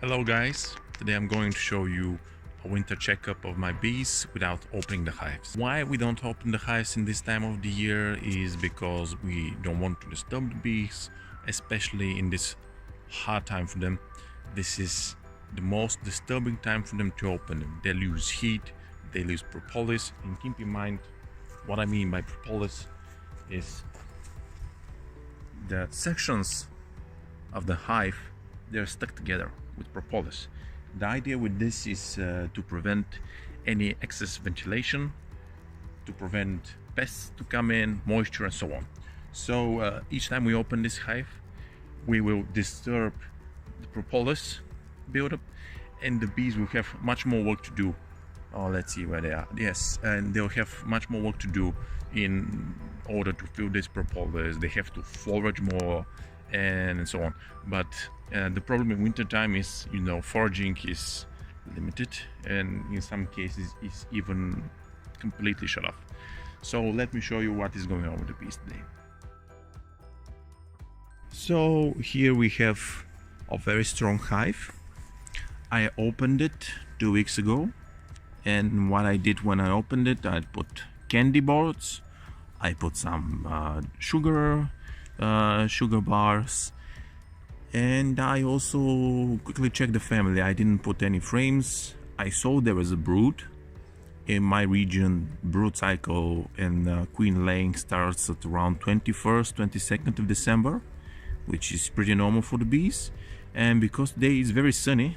Hello guys, today I'm going to show you a winter checkup of my bees without opening the hives. Why we don't open the hives in this time of the year is because we don't want to disturb the bees, especially in this hard time for them. This is the most disturbing time for them to open them. They lose heat, they lose propolis, and keep in mind what I mean by propolis is the sections of the hive, they're stuck together with propolis. The idea with this is to prevent any excess ventilation, to prevent pests to come in, moisture and so on. So each time we open this hive, we will disturb the propolis buildup and the bees will have much more work to do. Oh, let's see where they are. Yes, and they'll have much more work to do in order to fill this propolis. They have to forage more and so on. But the problem in winter time is, foraging is limited and in some cases is even completely shut off. So let me show you what is going on with the bees today. So here we have a very strong hive. I opened it 2 weeks ago, and what I did when I opened it, I put candy boards, I put some sugar bars, and I also quickly checked the family. I didn't put any frames. I saw there was a brood. In my region, brood cycle and queen laying starts at around 21st, 22nd of December, which is pretty normal for the bees. And because today is very sunny,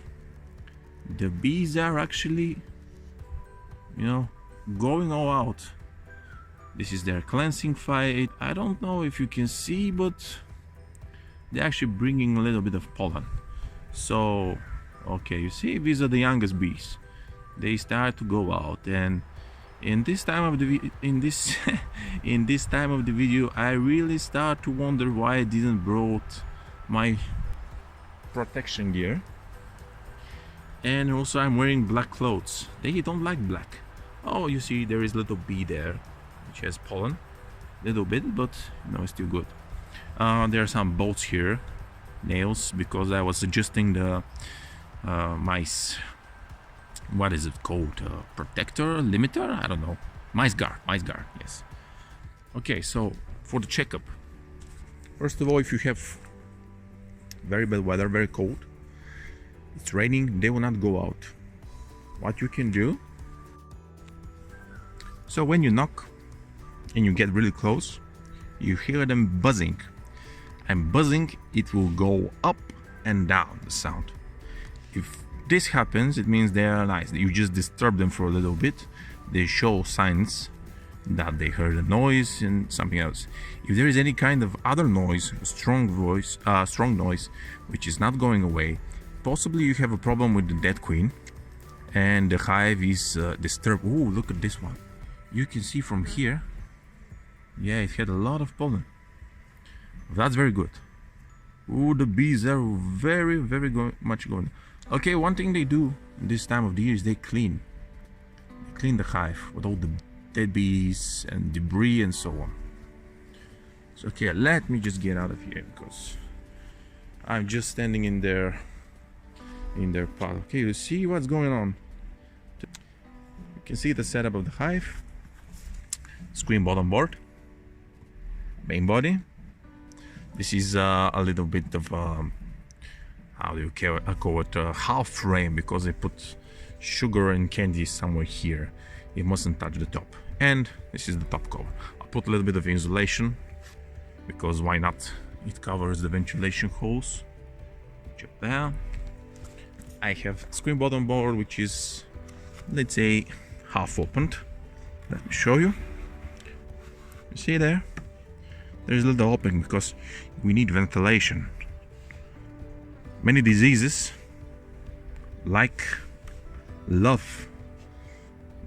the bees are actually, going all out. This is their cleansing fight. I don't know if you can see, but they're actually bringing a little bit of pollen. So, okay, you see, these are the youngest bees. They start to go out, and in this time of the in this time of the video, I really start to wonder why I didn't brought my protection gear. And also, I'm wearing black clothes. They don't like black. Oh, you see, there is a little bee there, which has pollen, little bit, but it's still good. There are some bolts here, nails, because I was adjusting the mice. What is it called? Protector, limiter? I don't know. Mice guard, yes. Okay, so for the checkup, first of all, if you have very bad weather, very cold, it's raining, they will not go out. What you can do, so when you knock and you get really close, you hear them buzzing, and buzzing, it will go up and down, the sound. If this happens, it means they are nice. You just disturb them for a little bit, they show signs that they heard a noise and something else. If there is any kind of other noise, strong noise, which is not going away, possibly you have a problem with the dead queen and the hive is disturbed. Oh, look at this one. You can see from here, yeah, it had a lot of pollen. That's very good. Oh, the bees are very much going. Okay, one thing they do this time of the year is they clean the hive with all the dead bees and debris and so on. So okay, let me just get out of here because I'm just standing in their pot. Okay, you see what's going on. You can see the setup of the hive. Screen bottom board, main body. This is a little bit of how do you call it, half frame, because I put sugar and candy somewhere here. It mustn't touch the top. And this is the top cover. I put a little bit of insulation because why not? It covers the ventilation holes. Check there. I have screen bottom board, which is, let's say, half opened. Let me show you. You see there? There's a little opening because we need ventilation. Many diseases love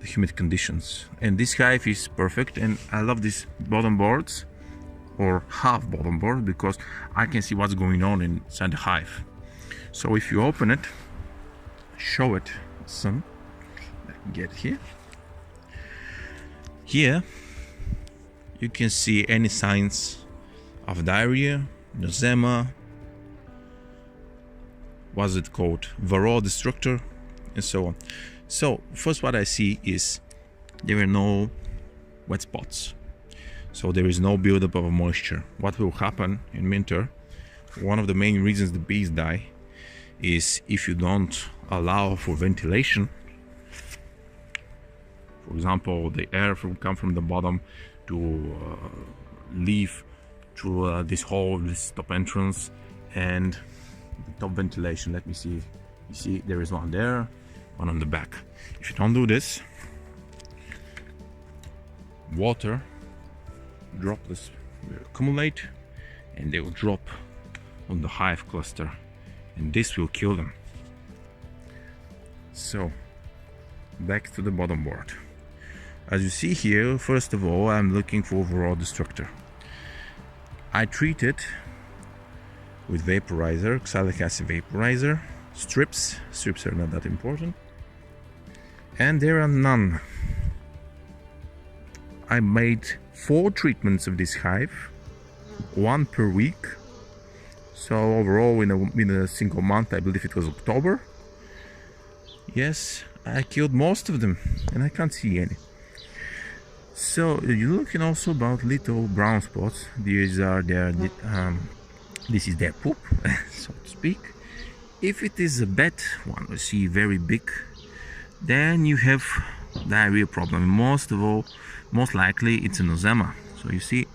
the humid conditions, and this hive is perfect. And I love these bottom boards or half bottom board because I can see what's going on inside the hive. So if you open it, show it some. Let me get here. Here you can see any signs of diarrhea, eczema, what's it called, varroa destructor, and so on. So first, what I see is there are no wet spots, so there is no buildup of moisture. What will happen in winter, one of the main reasons the bees die, is if you don't allow for ventilation. For example, the air will come from the bottom to leave through this hole, this top entrance, and the top ventilation. Let me see. You see, there is one there, one on the back. If you don't do this, water droplets will accumulate and they will drop on the hive cluster, and this will kill them. So back to the bottom board. As you see here, first of all, I'm looking for varroa destructor. I treat it with vaporizer, oxalic acid vaporizer, strips are not that important, and there are none. I made 4 treatments of this hive, 1 per week. So overall, in a single month, I believe it was October, yes, I killed most of them, and I can't see any. So you're looking also about little brown spots. These are their this is their poop, so to speak. If it is a bad one, you see very big, then you have diarrhea problem. Most likely it's a nosema. So you see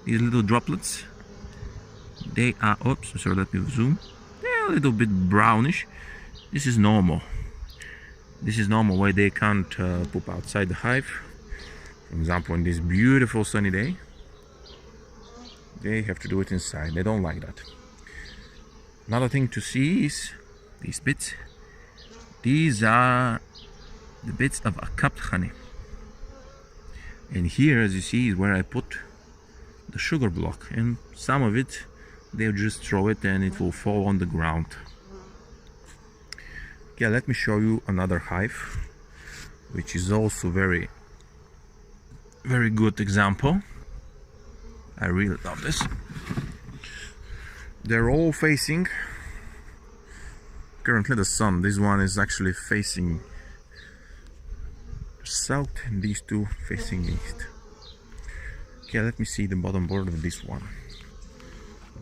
these little droplets, they are, oops, sorry, let me zoom. They're a little bit brownish. This is normal. This is normal where they can't poop outside the hive. For example, on this beautiful sunny day, they have to do it inside. They don't like that. Another thing to see is these bits. These are the bits of a cupped honey. And here, as you see, is where I put the sugar block. And some of it, they'll just throw it and it will fall on the ground. Okay, let me show you another hive, which is also very good example. I really love this. They're all facing currently the sun. This one is actually facing south and these two facing east. Okay, let me see the bottom board of this one.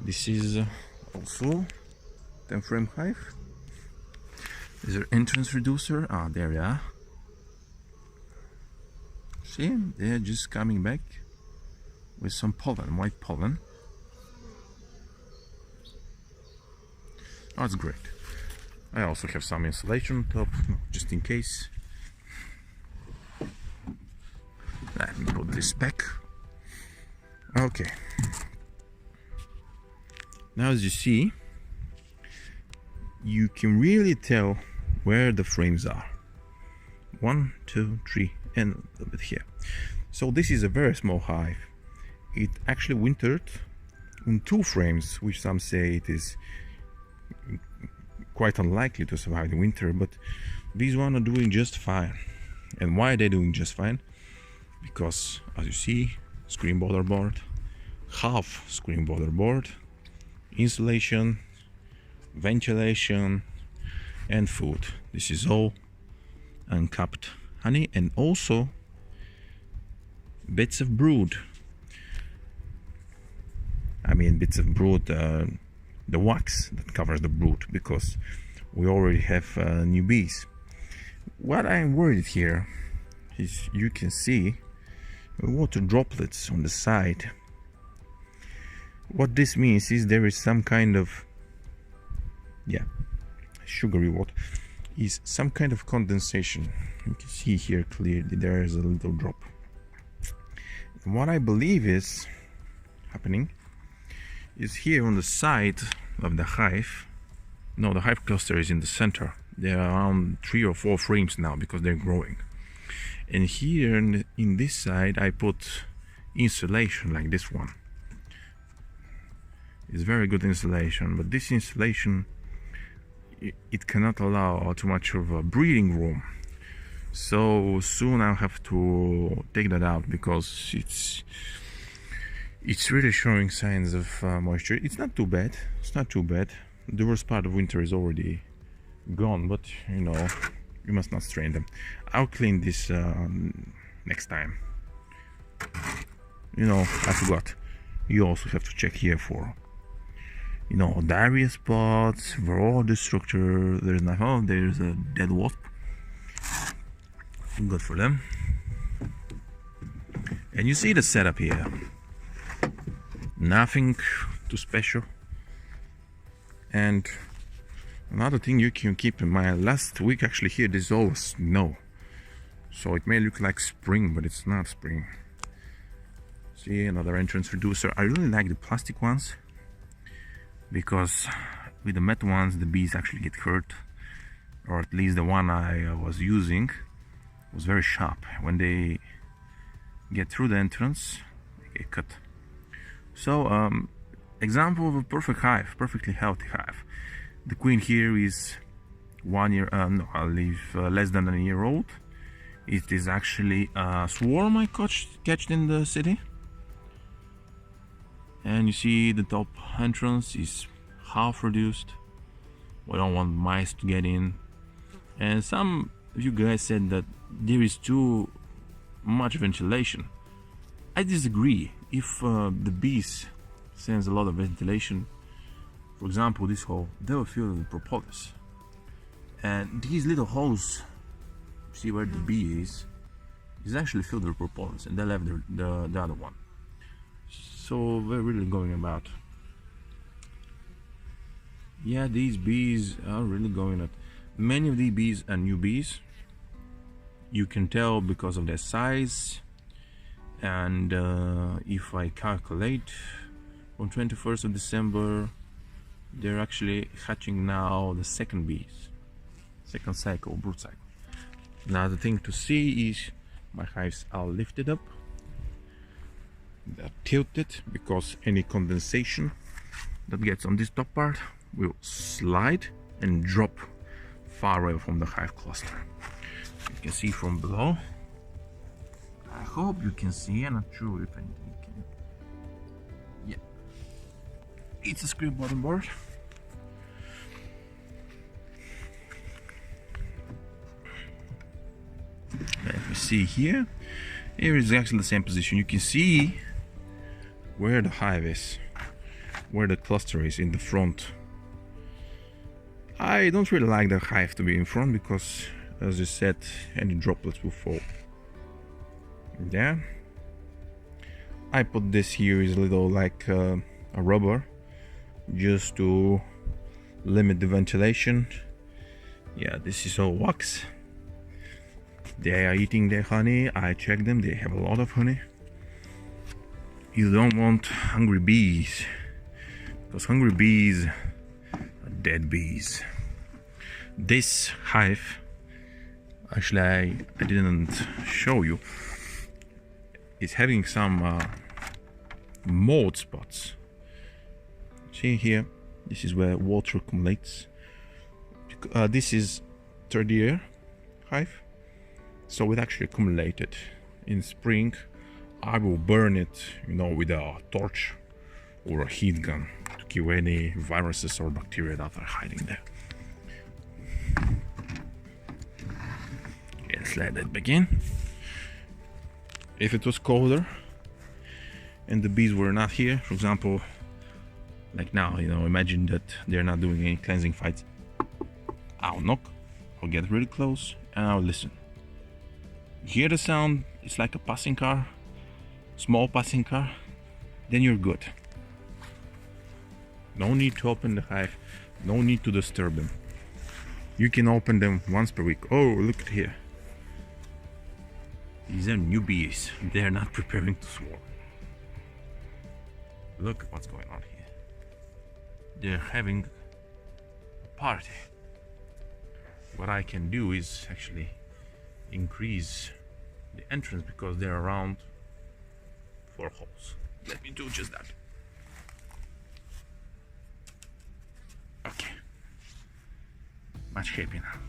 This is also 10 frame hive. Is there entrance reducer? There you are. See, they're just coming back with some pollen, white pollen. Oh, that's great. I also have some insulation on top, just in case. Let me put this back. Okay. Now, as you see, you can really tell where the frames are. 1, 2, 3, and a little bit here. So this is a very small hive. It actually wintered on 2 frames, which some say it is quite unlikely to survive the winter, but these one are doing just fine. And why are they doing just fine? Because, as you see, screen border board, half screen border board, insulation, ventilation, and food. This is all uncapped honey, and also bits of brood. I mean bits of brood, the wax that covers the brood, because we already have new bees. What I'm worried here is you can see water droplets on the side. What this means is there is some kind of, sugary water, is some kind of condensation. You can see here clearly there is a little drop. And what I believe is happening is here on the side of the hive. No, the hive cluster is in the center. There are around 3 or 4 frames now because they're growing. And here in this side I put insulation like this one. It's very good insulation, but this insulation, it cannot allow too much of a breathing room. So soon I'll have to take that out because it's really showing signs of moisture. It's not too bad. It's not too bad. The worst part of winter is already gone, but you know, you must not strain them. I'll clean this next time. You know, I forgot. You also have to check here for, you know, diarrhea spots, overall the structure. There's nothing. Oh, there's a dead wasp. Good for them. And you see the setup here. Nothing too special. And another thing you can keep in mind, last week actually here there's always snow. So it may look like spring, but it's not spring. See, another entrance reducer. I really like the plastic ones, because with the metal ones the bees actually get hurt. Or at least the one I was using was very sharp. When they get through the entrance, they get cut. So, example of a perfect hive, perfectly healthy hive. The queen here is 1 year, no, I leave less than a year old. It is actually a swarm I catched in the city. And you see the top entrance is half reduced. We don't want mice to get in. And some of you guys said that there is too much ventilation. I disagree. If the bees sends a lot of ventilation, for example this hole, they will fill with propolis. And these little holes, see where the bee is actually filled with propolis, and they left the other one. So we're really going about. Yeah, these bees are really going at. Many of these bees are new bees. You can tell because of their size. And if I calculate, on 21st of December, they're actually hatching now the second bees. Second cycle, brood cycle. Now the thing to see is my hives are lifted up. They're tilted because any condensation that gets on this top part will slide and drop far away from the hive cluster. You can see from below. I hope you can see. I'm not sure if anything can. Yeah, it's a screen bottom board. Let me see here. Here is actually the same position. You can see where the hive is, where the cluster is in the front. I don't really like the hive to be in front because, as I said, any droplets will fall. Yeah, I put this here is a little like a rubber, just to limit the ventilation. Yeah, this is all wax. They are eating their honey. I check them, they have a lot of honey. You don't want hungry bees, because hungry bees are dead bees. This hive, actually I didn't show you, is having some mold spots. See here, this is where water accumulates. This is third year hive, so it actually accumulated. In spring I will burn it, you know, with a torch or a heat gun to kill any viruses or bacteria that are hiding there. Let's let that begin. If it was colder and the bees were not here, for example, like now, you know, imagine that they're not doing any cleansing fights. I'll knock, I'll get really close, and I'll listen. Hear the sound, it's like a passing car, small passing car, then you're good. No need to open the hive, no need to disturb them. You can open them once per week. Oh, look at here. These are new bees. They're not preparing to swarm. Look at what's going on here. They're having a party. What I can do is actually increase the entrance because they're around 4 holes. Let me do just that. Okay. Much happier now.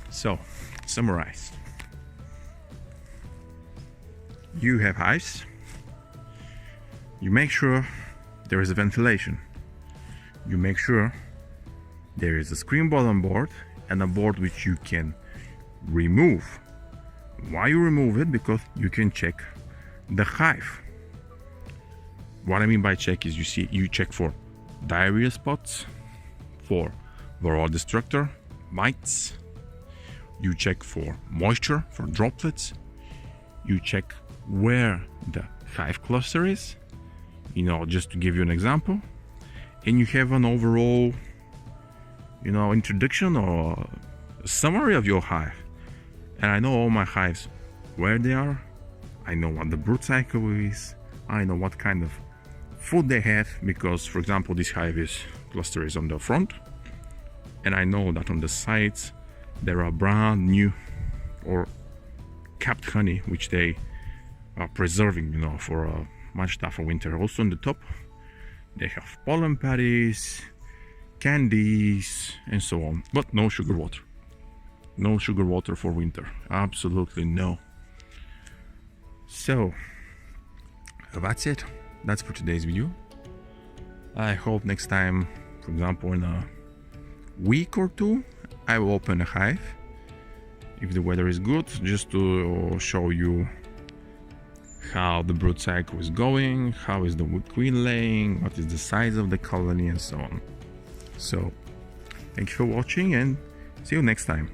So, summarize. You have hives. You make sure there is a ventilation. you make sure there is a screen board on board and a board which you can remove. Why you remove it? Because you can check the hive. What I mean by check is you check for diarrhea spots, for varroa destructor mites, you check for moisture, for droplets, you check where the hive cluster is, just to give you an example, and you have an overall introduction or a summary of your hive. And I know all my hives, where they are, I know what the brood cycle is, I know what kind of food they have, because for example this cluster is on the front, and I know that on the sides there are brand new or capped honey which they are preserving for much tougher winter. Also on the top they have pollen patties, candies and so on, but no sugar water. No sugar water for winter, absolutely no. So that's it. That's for today's video. I hope next time, for example in a week or two, I will open a hive if the weather is good, just to show you how the brood cycle is going, how is the queen laying, what is the size of the colony and so on. So thank you for watching and see you next time.